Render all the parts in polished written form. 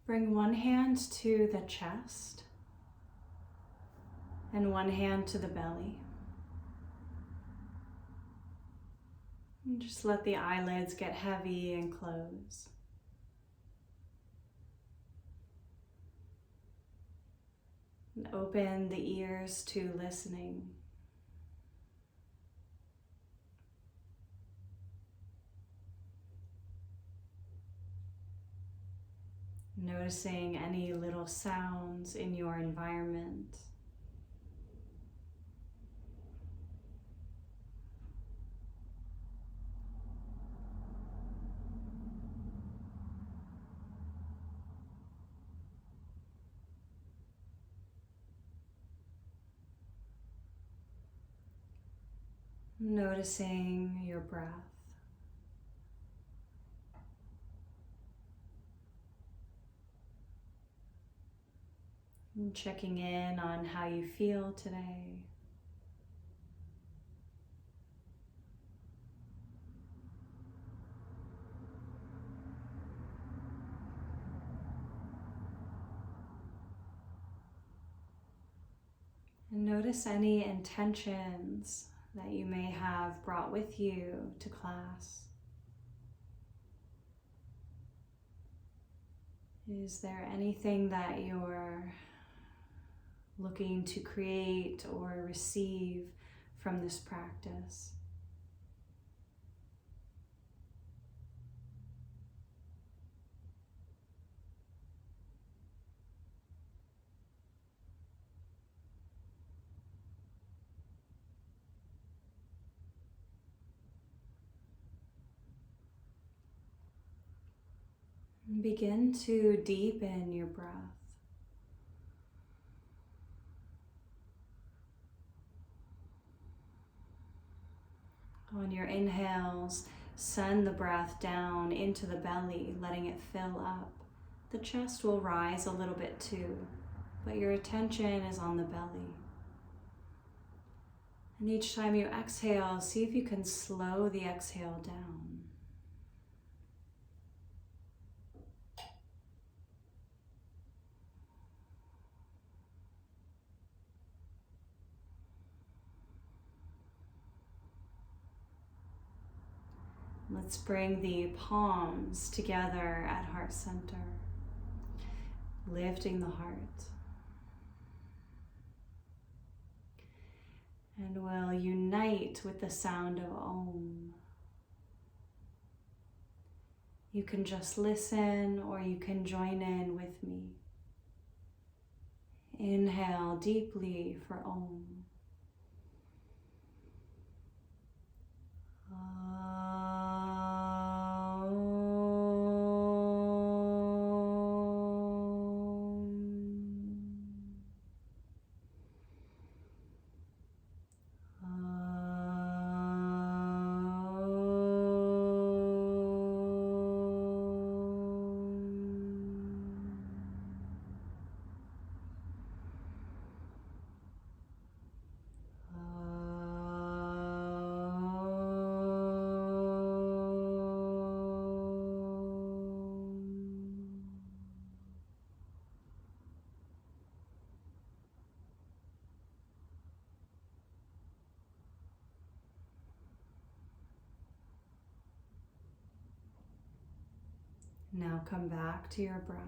Bring one hand to the chest and one hand to the belly. And just let the eyelids get heavy and close. And open the ears to listening. Noticing any little sounds in your environment. Noticing your breath. And checking in on how you feel today. And notice any intentions that you may have brought with you to class. Is there anything that you're looking to create or receive from this practice? Begin to deepen your breath. On your inhales, send the breath down into the belly, letting it fill up. The chest will rise a little bit too, but your attention is on the belly. And each time you exhale, see if you can slow the exhale down. Let's bring the palms together at heart center, lifting the heart. And we'll unite with the sound of Om. You can just listen or you can join in with me. Inhale deeply for Om. Now come back to your breath.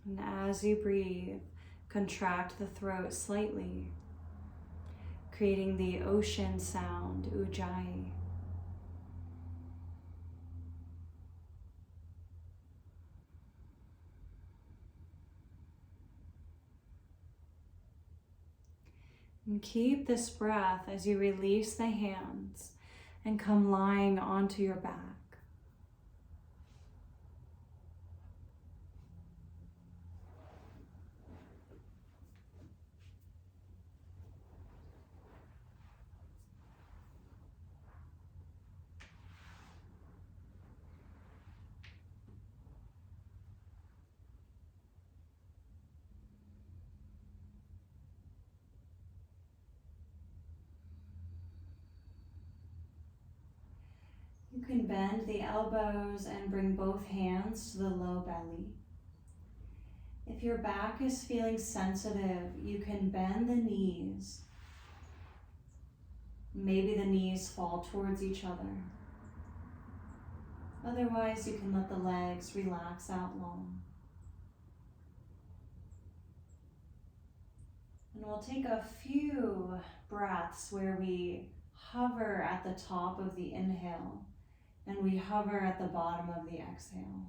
And as you breathe, contract the throat slightly, creating the ocean sound, Ujjayi. And keep this breath as you release the hands and come lying onto your back. You can bend the elbows and bring both hands to the low belly. If your back is feeling sensitive, you can bend the knees. Maybe the knees fall towards each other. Otherwise, you can let the legs relax out long. And we'll take a few breaths where we hover at the top of the inhale and we hover at the bottom of the exhale.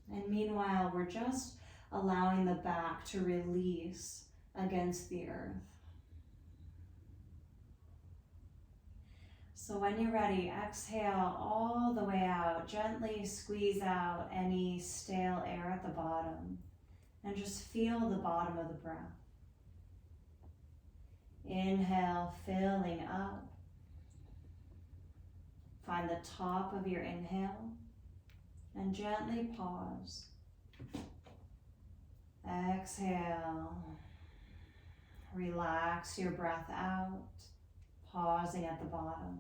And meanwhile, we're just allowing the back to release against the earth. So when you're ready, exhale all the way out. Gently squeeze out any stale air at the bottom and just feel the bottom of the breath. Inhale, filling up. Find the top of your inhale and gently pause. Exhale. Relax your breath out, pausing at the bottom.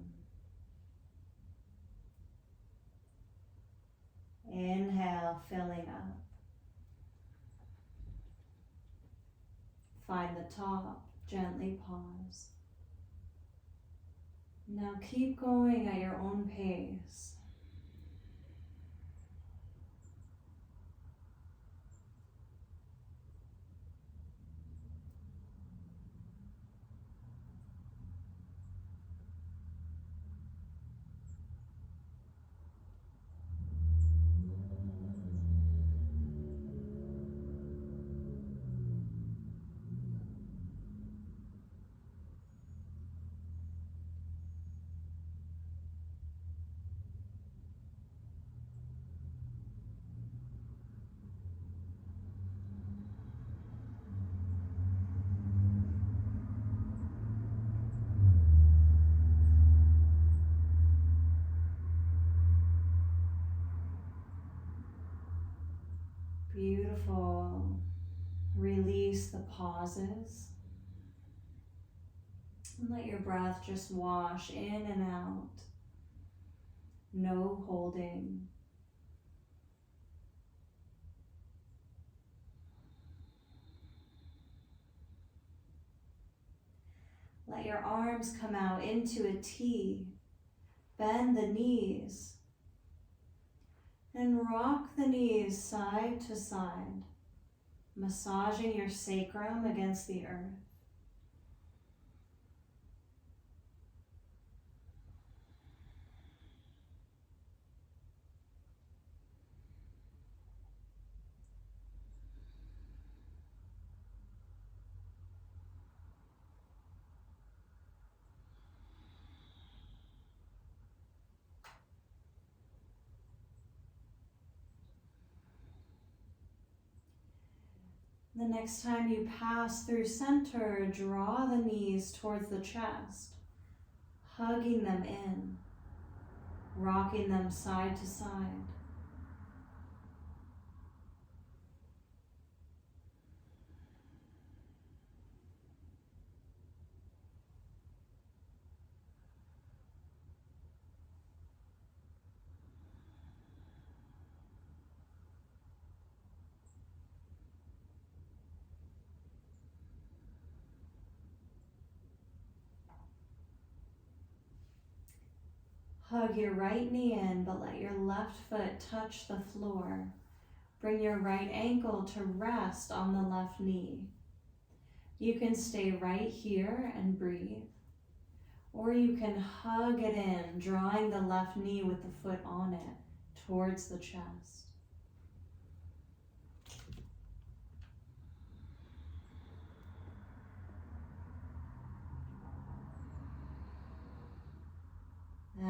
Inhale, filling up. Find the top, gently pause. Now keep going at your own pace. Beautiful. Release the pauses. And let your breath just wash in and out. No holding. Let your arms come out into a T. Bend the knees. And rock the knees side to side, massaging your sacrum against the earth. The next time you pass through center, draw the knees towards the chest, hugging them in, rocking them side to side. Hug your right knee in, but let your left foot touch the floor. Bring your right ankle to rest on the left knee. You can stay right here and breathe, or you can hug it in, drawing the left knee with the foot on it towards the chest.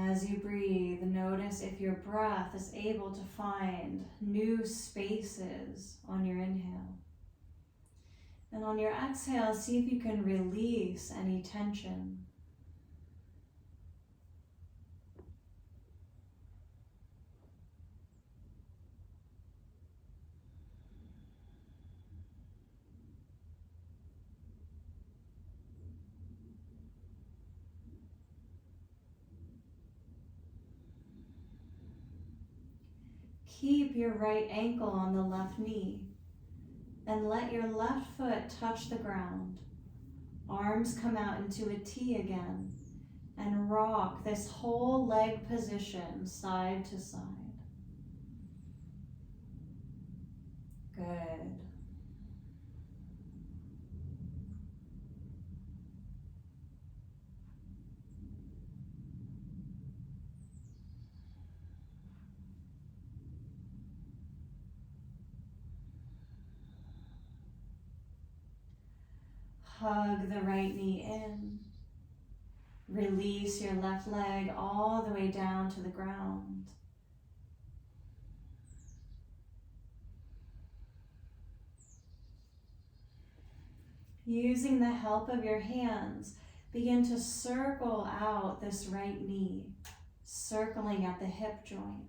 As you breathe, notice if your breath is able to find new spaces on your inhale. And on your exhale, see if you can release any tension. keep your right ankle on the left knee and let your left foot touch the ground. Arms come out into a T again and rock this whole leg position side to side. Good. Hug the right knee in. Release your left leg all the way down to the ground. Using the help of your hands, begin to circle out this right knee, circling at the hip joint.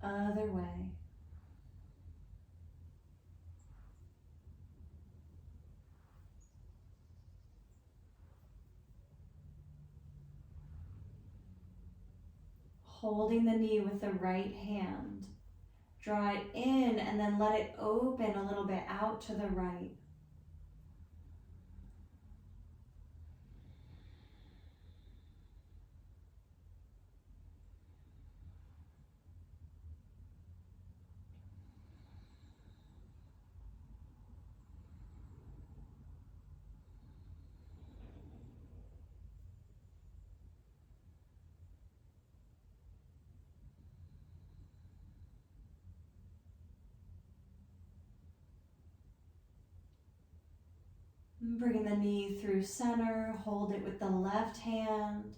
Other way. Holding the knee with the right hand. Draw it in and then let it open a little bit out to the right. Bring the knee through center, hold it with the left hand,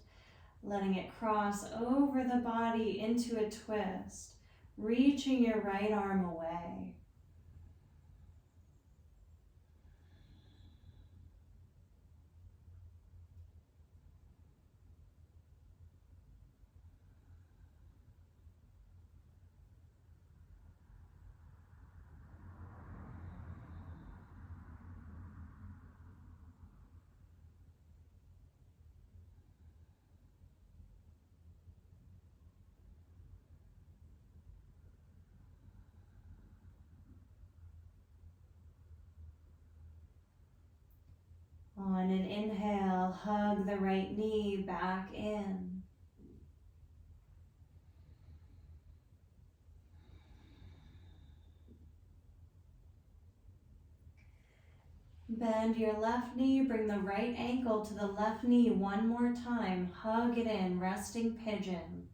letting it cross over the body into a twist, reaching your right arm away. On an inhale, hug the right knee back in. Bend your left knee, bring the right ankle to the left knee one more time. Hug it in, resting pigeon.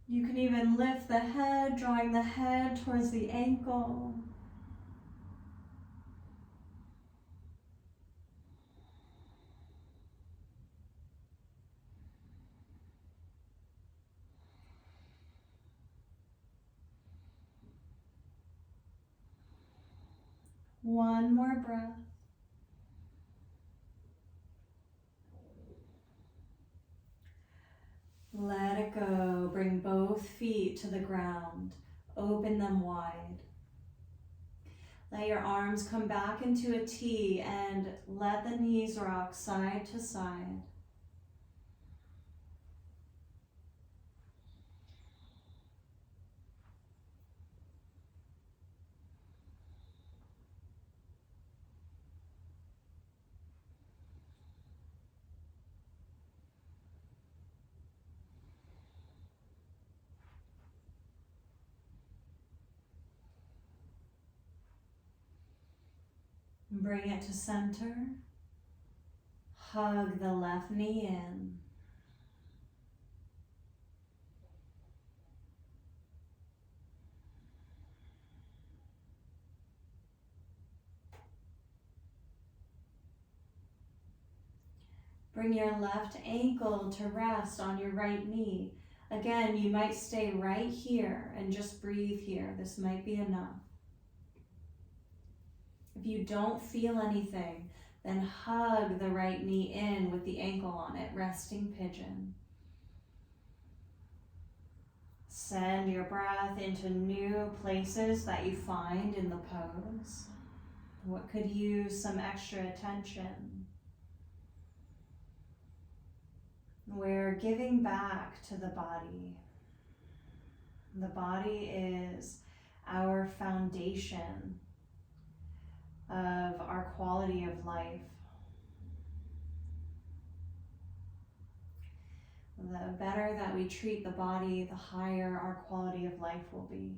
You can even lift the head, drawing the head towards the ankle. One more breath. Let it go. Bring both feet to the ground. Open them wide. Let your arms come back into a T and let the knees rock side to side. Bring it to center. Hug the left knee in. Bring your left ankle to rest on your right knee. Again, you might stay right here and just breathe here. This might be enough. If you don't feel anything, then hug the right knee in with the ankle on it, resting pigeon. Send your breath into new places that you find in the pose. What could use some extra attention? We're giving back to the body. The body is our foundation of our quality of life. The better that we treat the body, the higher our quality of life will be.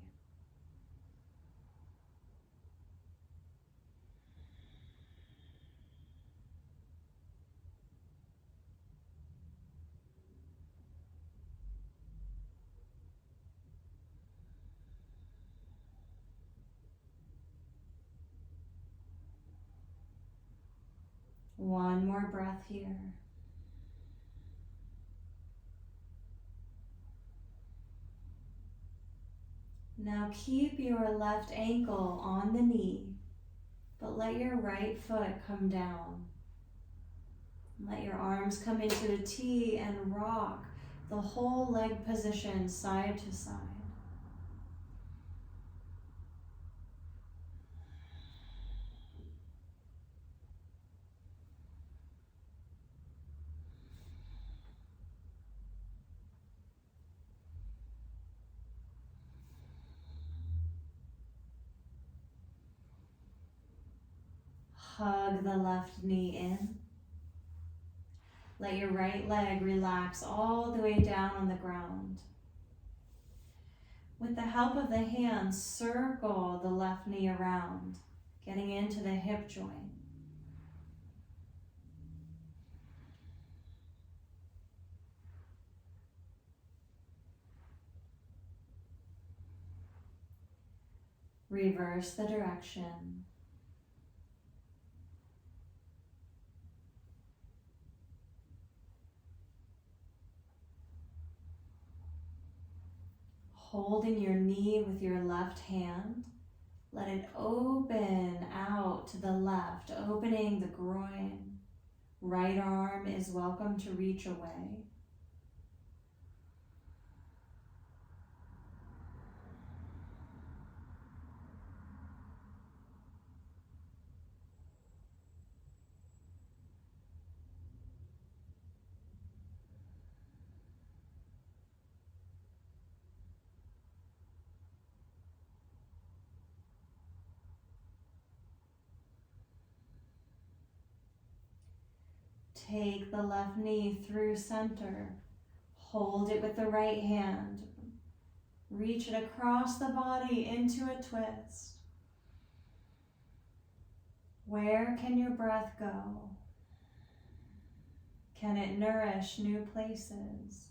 One more breath here. Now keep your left ankle on the knee, but let your right foot come down. Let your arms come into a T and rock the whole leg position side to side. Hug the left knee in. Let your right leg relax all the way down on the ground. With the help of the hands, circle the left knee around, getting into the hip joint. Reverse the direction. Holding your knee with your left hand, let it open out to the left, opening the groin. Right arm is welcome to reach away. Take the left knee through center. Hold it with the right hand. Reach it across the body into a twist. Where can your breath go? Can it nourish new places?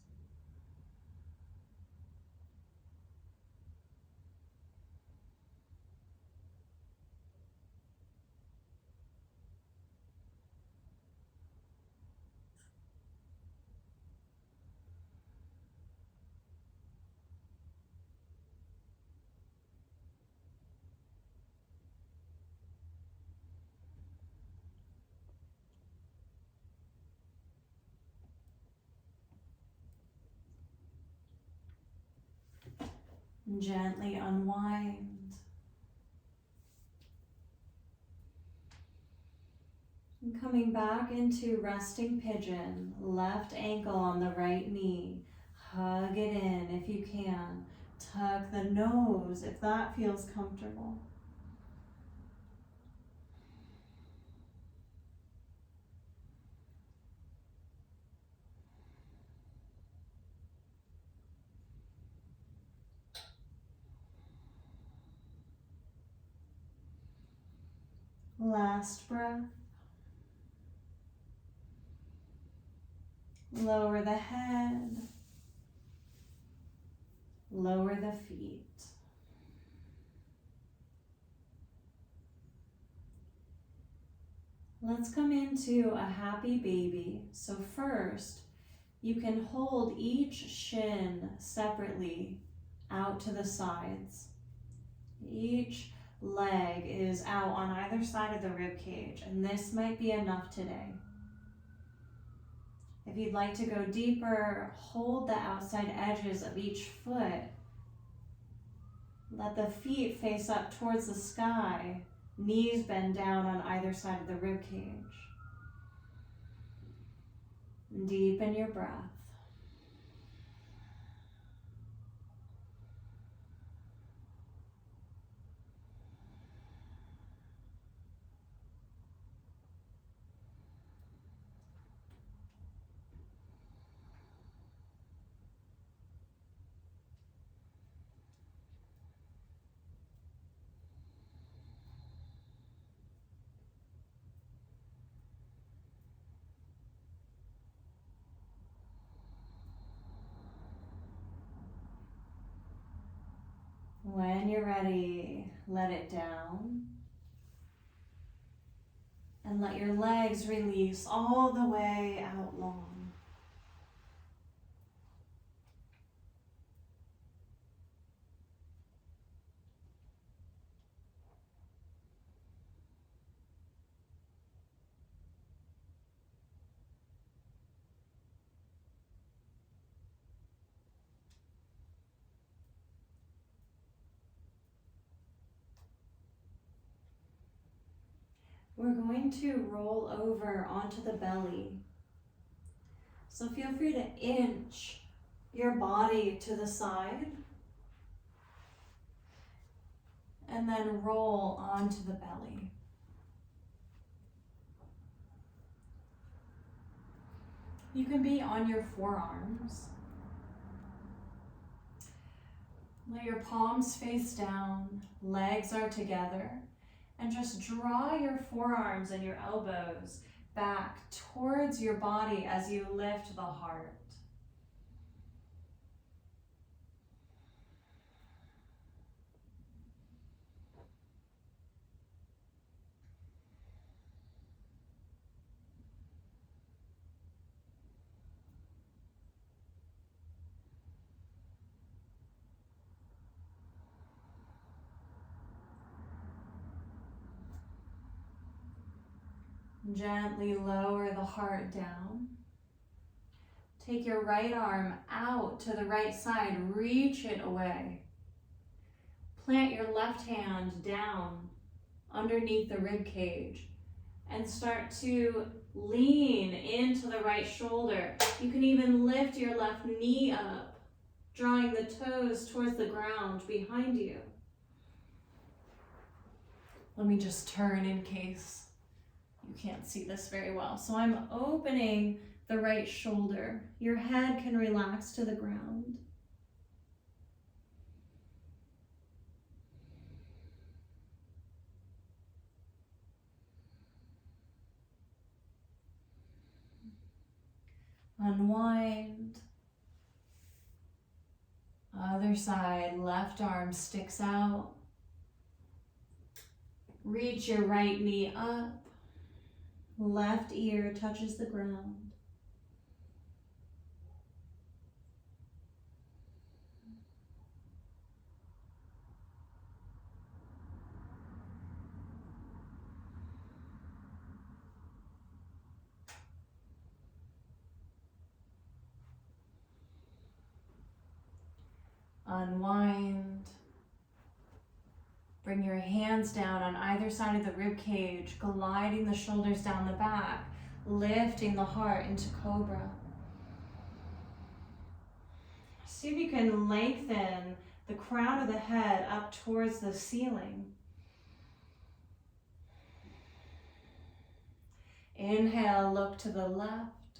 Gently unwind. And coming back into resting pigeon, left ankle on the right knee. Hug it in if you can. Tuck the nose if that feels comfortable. Last breath. Lower the head. Lower the feet. Let's come into a happy baby. So first, you can hold each shin separately out to the sides. Each leg is out on either side of the rib cage, and this might be enough today. If you'd like to go deeper, hold the outside edges of each foot. Let the feet face up towards the sky, Knees bend down on either side of the rib cage. Deepen your breath. When you're ready, let it down. And let your legs release all the way out long. We're going to roll over onto the belly. So feel free to inch your body to the side and then roll onto the belly. You can be on your forearms. Let your palms face down, legs are together, and just draw your forearms and your elbows back towards your body as you lift the heart. Gently lower the heart down. Take your right arm out to the right side, reach it away. Plant your left hand down underneath the rib cage and start to lean into the right shoulder. You can even lift your left knee up, drawing the toes towards the ground behind you. Let me just turn in case you can't see this very well. So I'm opening the right shoulder. Your head can relax to the ground. Unwind. Other side, left arm sticks out. Reach your right knee up. Left ear touches the ground. Unwind. Bring your hands down on either side of the rib cage, gliding the shoulders down the back, lifting the heart into cobra. See if you can lengthen the crown of the head up towards the ceiling. Inhale, look to the left.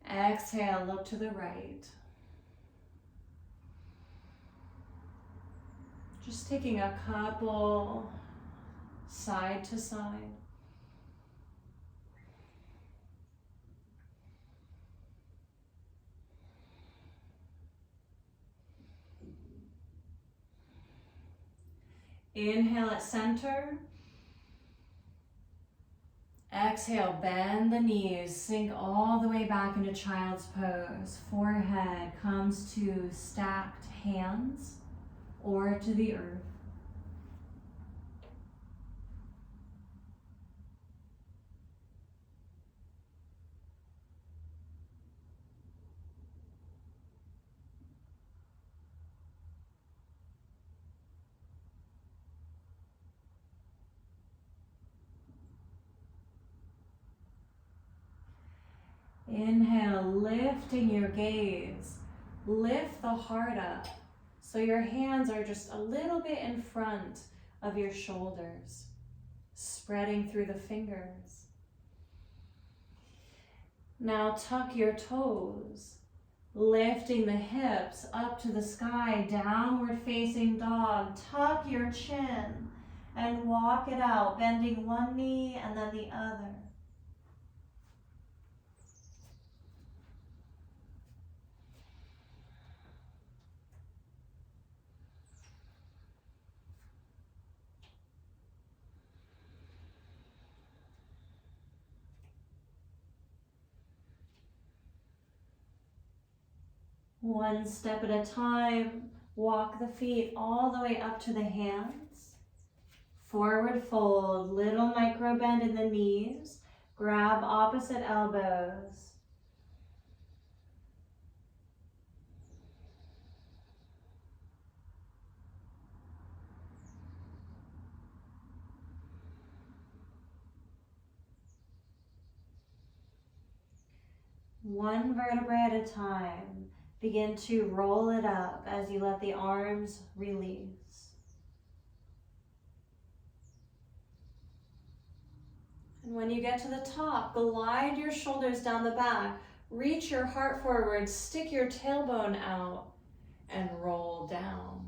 Exhale, look to the right. Just taking a couple side to side. Inhale at center. Exhale, bend the knees, sink all the way back into child's pose. Forehead comes to stacked hands or to the earth. Inhale, lifting your gaze. Lift the heart up so your hands are just a little bit in front of your shoulders, spreading through the fingers. Now tuck your toes, lifting the hips up to the sky, downward facing dog. Tuck your chin and walk it out, bending one knee and then the other. One step at a time, walk the feet all the way up to the hands. Forward fold, little micro bend in the knees. Grab opposite elbows. One vertebrae at a time. Begin to roll it up as you let the arms release. And when you get to the top, glide your shoulders down the back, reach your heart forward, stick your tailbone out, and roll down.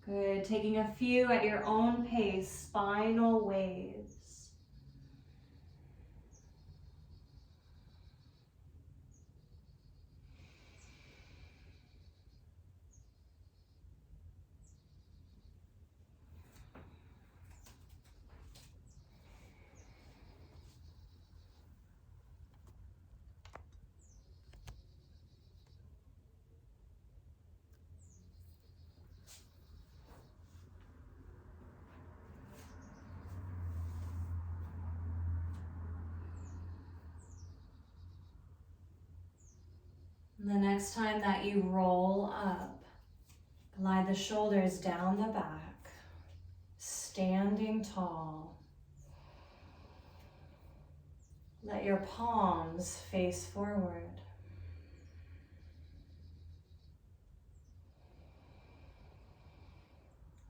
Good, taking a few at your own pace, spinal waves. The next time that you roll up, glide the shoulders down the back, standing tall. Let your palms face forward.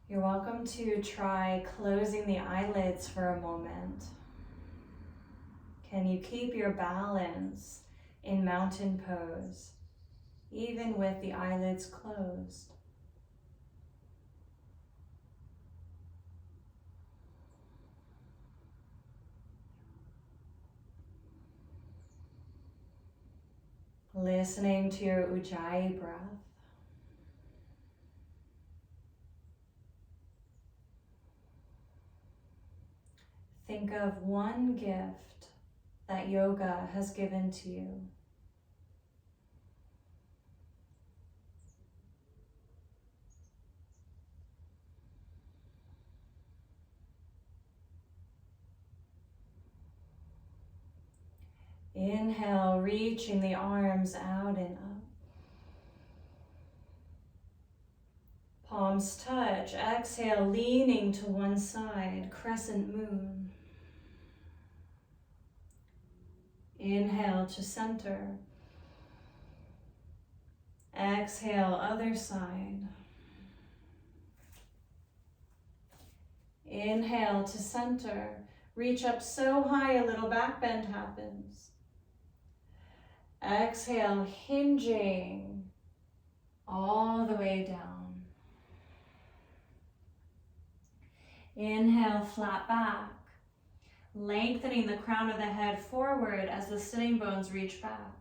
You're welcome to try closing the eyelids for a moment. Can you keep your balance in mountain pose, even with the eyelids closed? Listening to your Ujjayi breath. Think of one gift that yoga has given to you. Inhale, reaching the arms out and up. Palms touch. Exhale, leaning to one side, crescent moon. Inhale to center. Exhale, other side. Inhale to center. Reach up so high a little back bend happens. Exhale, hinging all the way down. Inhale, flat back. Lengthening the crown of the head forward as the sitting bones reach back.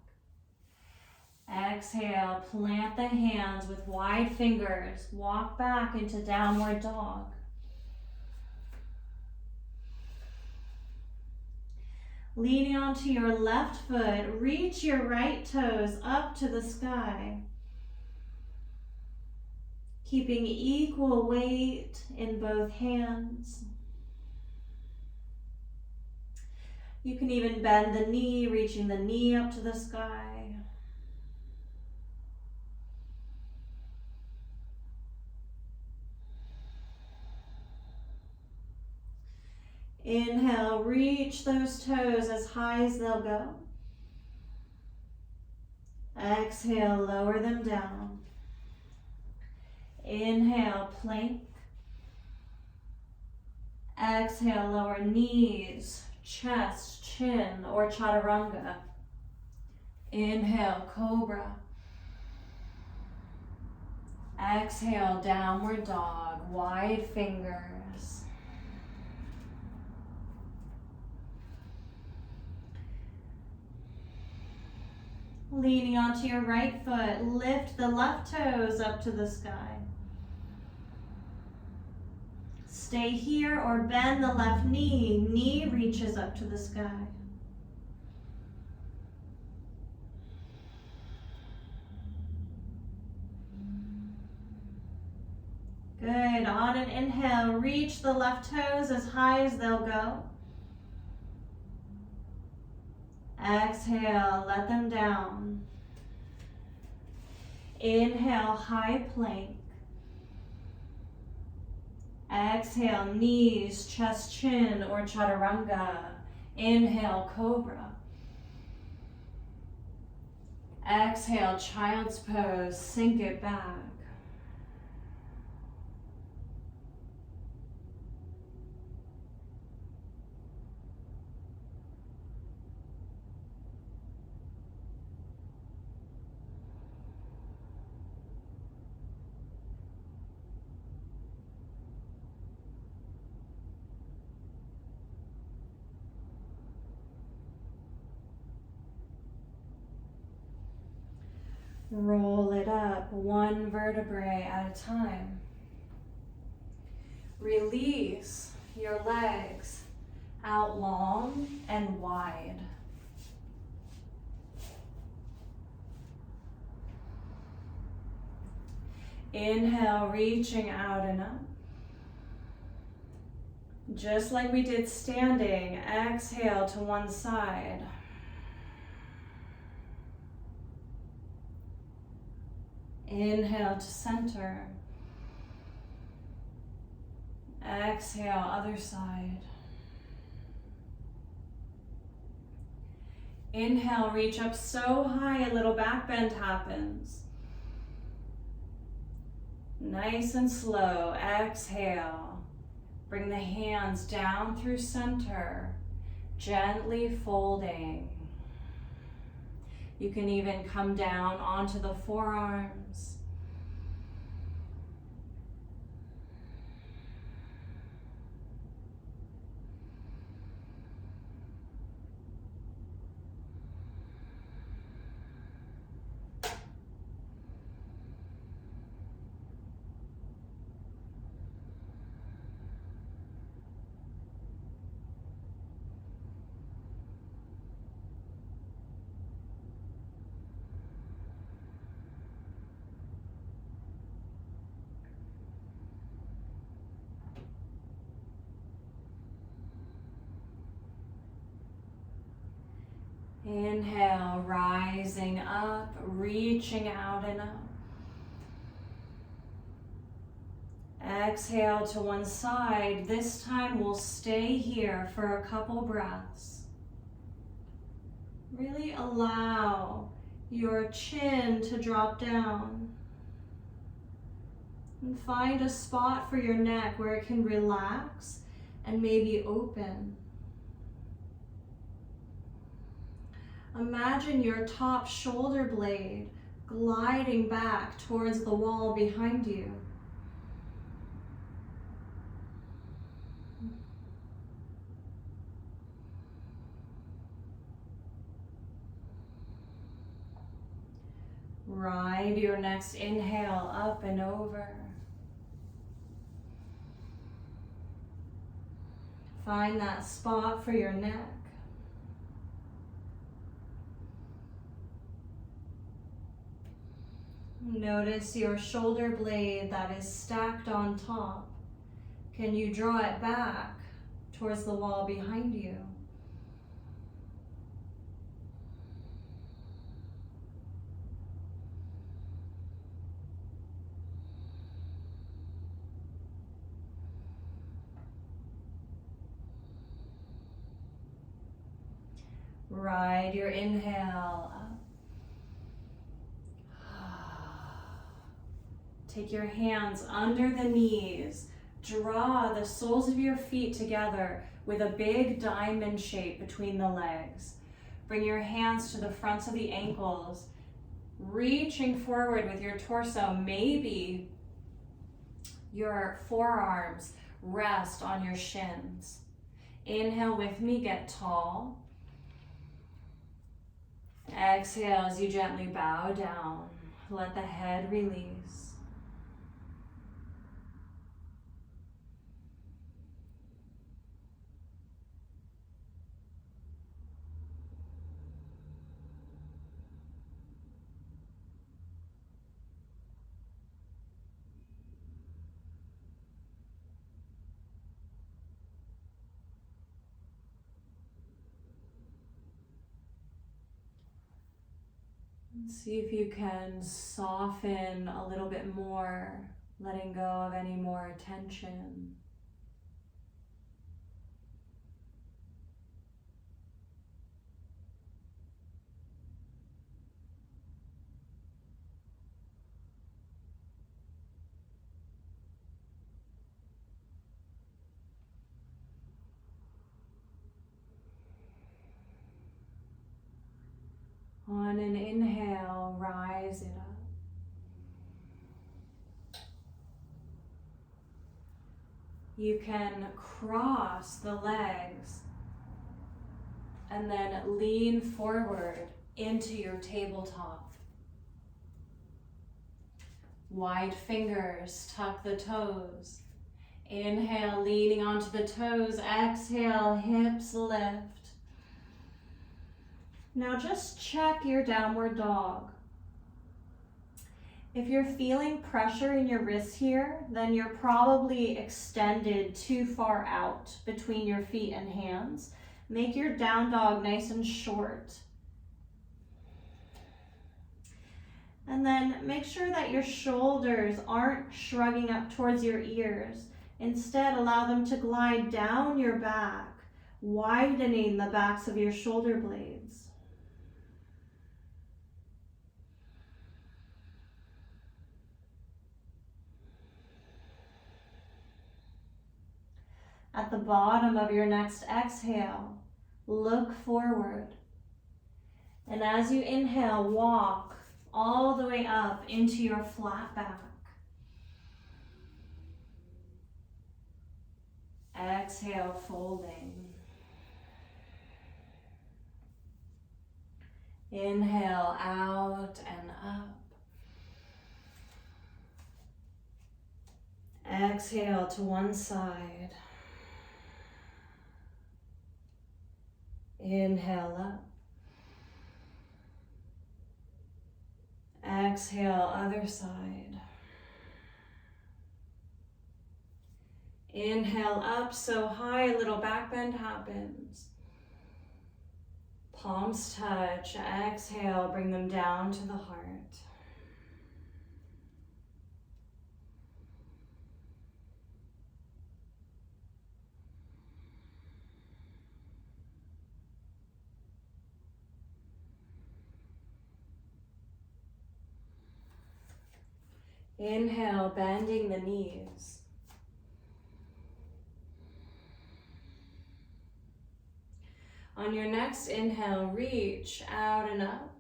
Exhale, plant the hands with wide fingers. Walk back into downward dog. Leaning onto your left foot, reach your right toes up to the sky. Keeping equal weight in both hands. You can even bend the knee, reaching the knee up to the sky. Inhale, reach those toes as high as they'll go. Exhale, lower them down. Inhale, plank. Exhale, lower knees, chest, chin, or chaturanga. Inhale, cobra. Exhale, downward dog, wide fingers. Leaning onto your right foot, lift the left toes up to the sky. Stay here or bend the left knee. Knee reaches up to the sky. Good. On an inhale, reach the left toes as high as they'll go. Exhale, let them down. Inhale, high plank. Exhale, knees, chest, chin, or chaturanga. Inhale, cobra. Exhale, child's pose, sink it back. Roll it up one vertebrae at a time. Release your legs out long and wide. Inhale, reaching out and up. Just like we did standing, exhale to one side. Inhale to center. Exhale, other side. Inhale, reach up so high a little back bend happens. Nice and slow. Exhale. Bring the hands down through center, gently folding. You can even come down onto the forearms. Inhale, rising up, reaching out and up. Exhale to one side. This time we'll stay here for a couple breaths. Really allow your chin to drop down. And find a spot for your neck where it can relax and maybe open. Imagine your top shoulder blade gliding back towards the wall behind you. Ride your next inhale up and over. Find that spot for your neck. Notice your shoulder blade that is stacked on top. Can you draw it back towards the wall behind you? Ride your inhale up. Take your hands under the knees. Draw the soles of your feet together with a big diamond shape between the legs. Bring your hands to the fronts of the ankles, reaching forward with your torso. Maybe your forearms rest on your shins. Inhale with me, get tall. Exhale as you gently bow down. Let the head release. See if you can soften a little bit more, letting go of any more tension. On an inhale, rise it up. You can cross the legs and then lean forward into your tabletop. Wide fingers, tuck the toes. Inhale, leaning onto the toes. Exhale, hips lift. Now just check your downward dog. If you're feeling pressure in your wrists here, then you're probably extended too far out between your feet and hands. Make your down dog nice and short. And then make sure that your shoulders aren't shrugging up towards your ears. Instead, allow them to glide down your back, widening the backs of your shoulder blades. At the bottom of your next exhale, look forward. And as you inhale, walk all the way up into your flat back. Exhale, folding. Inhale, out and up. Exhale to one side. Inhale up. Exhale, other side. Inhale up so high, a little back bend happens. Palms touch. Exhale, bring them down to the heart. Inhale, bending the knees. On your next inhale, reach out and up.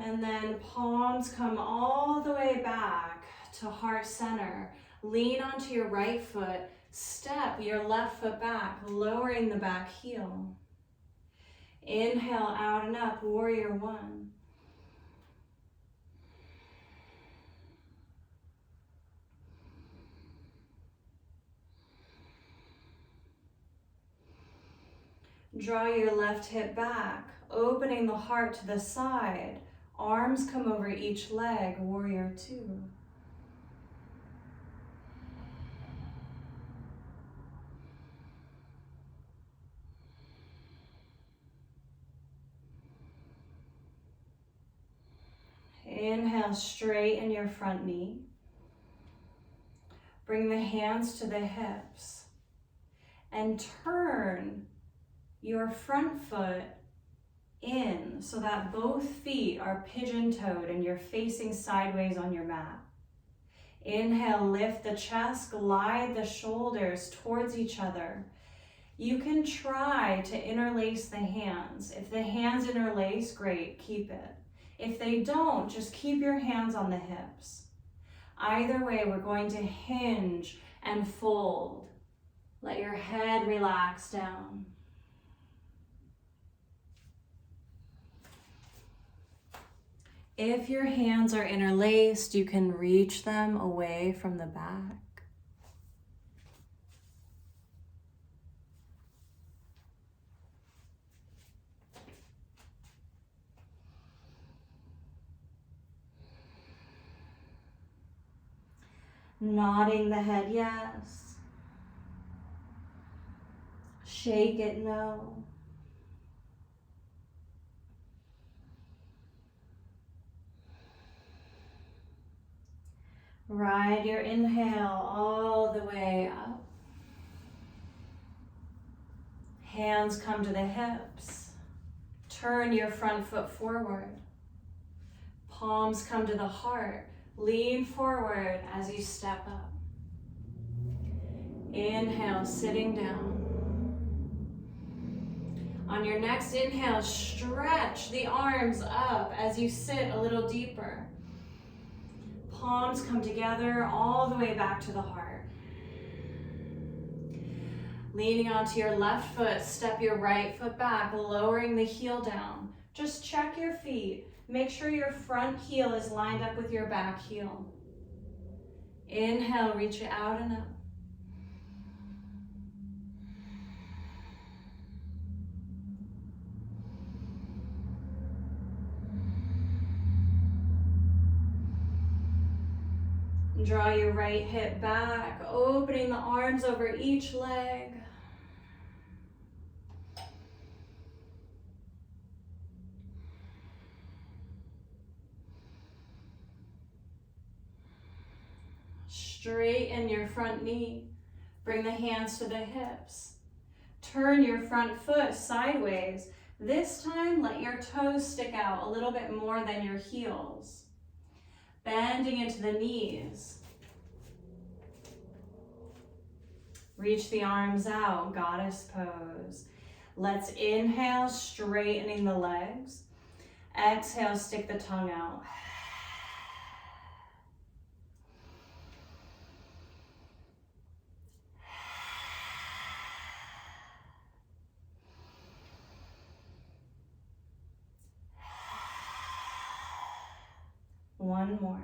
And then palms come all the way back to heart center. Lean onto your right foot. Step your left foot back, lowering the back heel. Inhale, out and up, warrior one. Draw your left hip back, opening the heart to the side. Arms come over each leg, warrior two. Inhale, straighten your front knee. Bring the hands to the hips and turn your front foot in so that both feet are pigeon-toed and you're facing sideways on your mat. Inhale, lift the chest, glide the shoulders towards each other. You can try to interlace the hands. If the hands interlace, great, keep it. If they don't, just keep your hands on the hips. Either way, we're going to hinge and fold. Let your head relax down. If your hands are interlaced, you can reach them away from the back. Nodding the head, yes. Shake it, no. Ride your inhale all the way up. Hands come to the hips. Turn your front foot forward. Palms come to the heart. Lean forward as you step up. Inhale, sitting down. On your next inhale, stretch the arms up as you sit a little deeper. Palms come together all the way back to the heart. Leaning onto your left foot, step your right foot back, lowering the heel down. Just check your feet. Make sure your front heel is lined up with your back heel. Inhale, reach it out and up. Draw your right hip back, opening the arms over each leg. Straighten your front knee. Bring the hands to the hips. Turn your front foot sideways. This time, let your toes stick out a little bit more than your heels. Bending into the knees. Reach the arms out, goddess pose. Let's inhale, straightening the legs. Exhale, stick the tongue out. One more.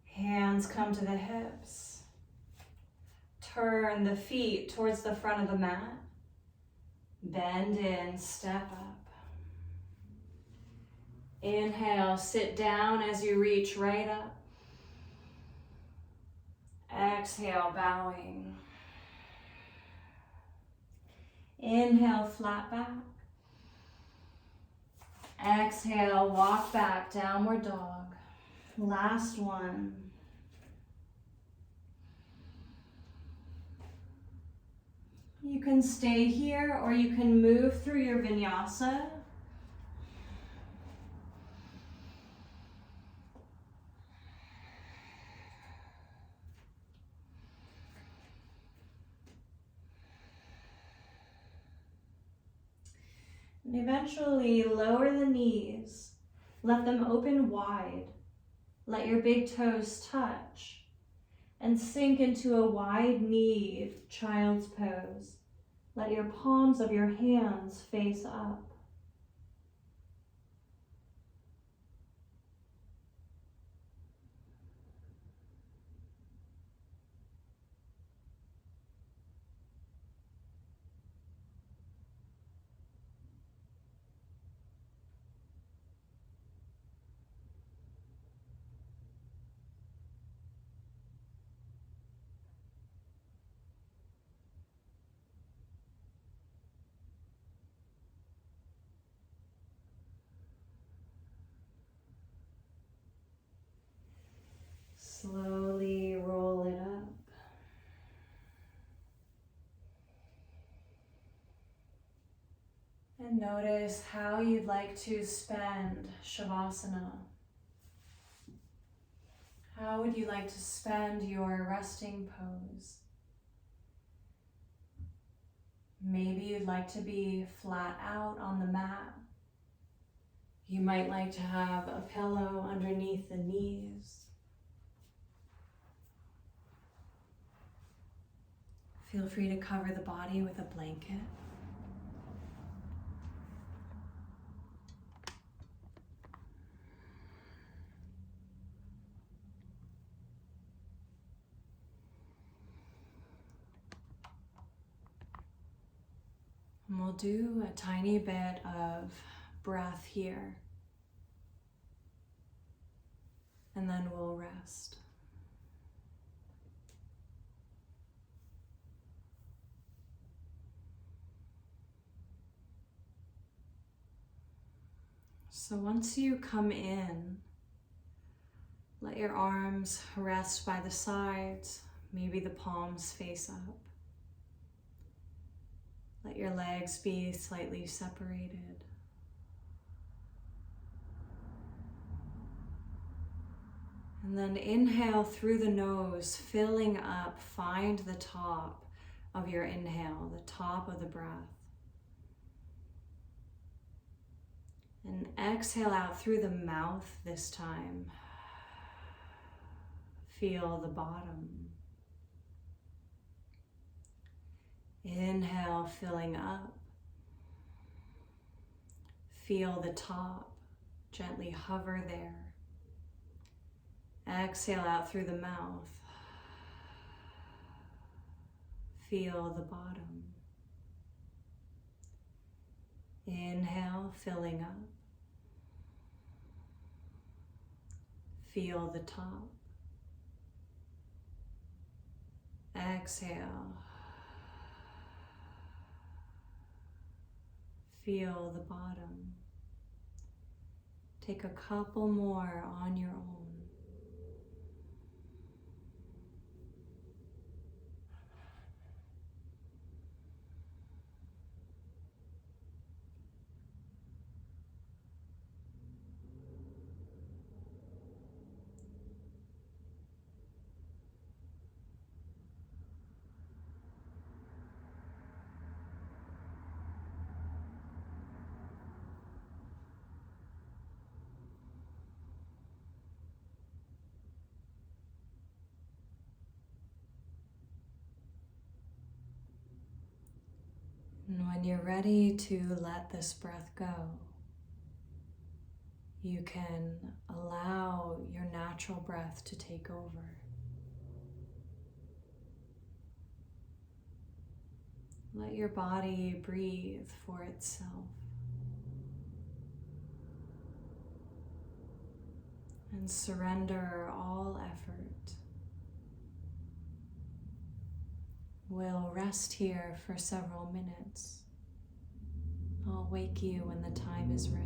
Hands come to the hips. Turn the feet towards the front of the mat. Bend in, step up. Inhale, sit down as you reach right up. Exhale, bowing. Inhale, flat back. Exhale, walk back, downward dog. Last one. You can stay here or you can move through your vinyasa. And eventually lower the knees. Let them open wide. Let your big toes touch and sink into a wide-kneed child's pose. Let your palms of your hands face up. Notice how you'd like to spend Shavasana. How would you like to spend your resting pose? Maybe you'd like to be flat out on the mat. You might like to have a pillow underneath the knees. Feel free to cover the body with a blanket. And we'll do a tiny bit of breath here. And then we'll rest. So once you come in, let your arms rest by the sides, maybe the palms face up. Let your legs be slightly separated. And then inhale through the nose, filling up, find the top of your inhale, the top of the breath. And exhale out through the mouth this time. Feel the bottom. Inhale, filling up. Feel the top, gently hover there. Exhale out through the mouth. Feel the bottom. Inhale, filling up. Feel the top. Exhale. Feel the bottom. Take a couple more on your own. And when you're ready to let this breath go, you can allow your natural breath to take over. Let your body breathe for itself. And surrender all effort. We'll rest here for several minutes. I'll wake you when the time is right.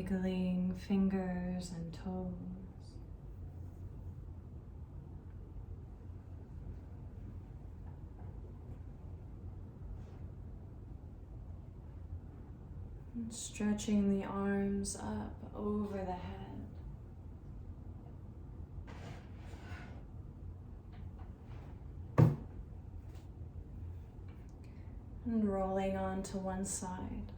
wiggling fingers and toes. And stretching the arms up over the head. And rolling onto one side.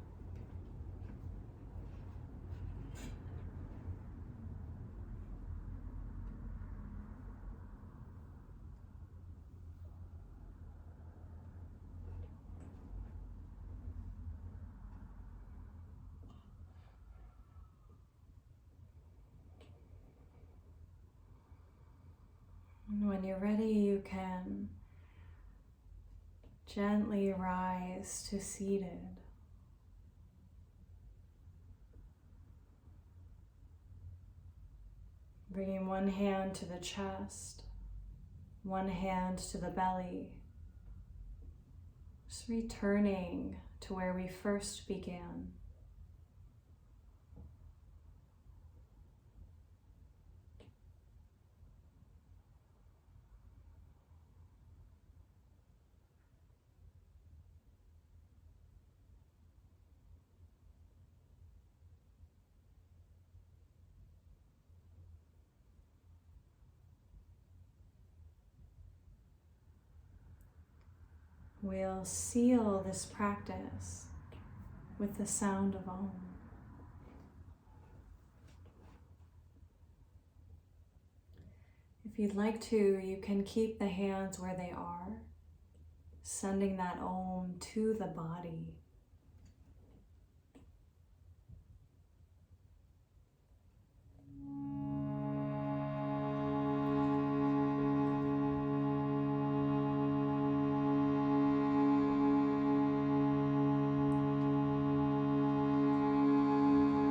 And when you're ready, you can gently rise to seated. Bringing one hand to the chest, one hand to the belly. Just returning to where we first began. We'll seal this practice with the sound of Om. If you'd like to, you can keep the hands where they are, sending that Om to the body.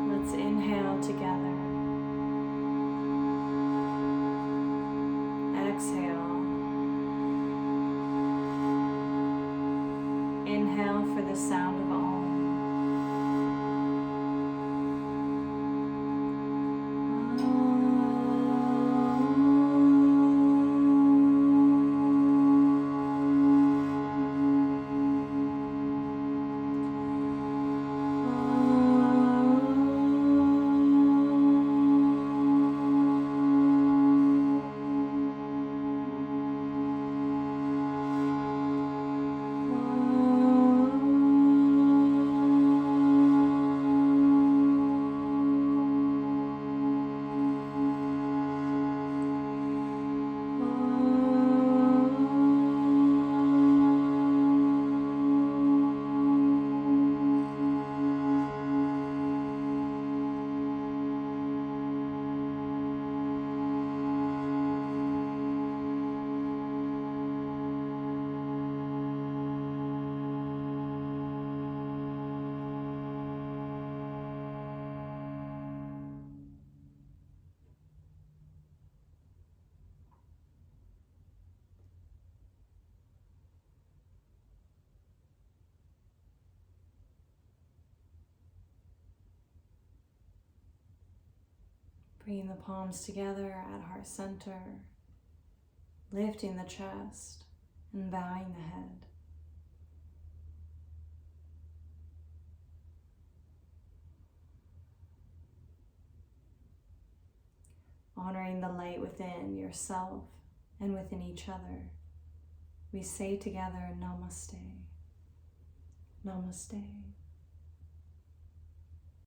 Let's inhale together. Exhale. Inhale for the sound of Om. Bringing the palms together at heart center, lifting the chest and bowing the head. Honoring the light within yourself and within each other, we say together, Namaste, Namaste.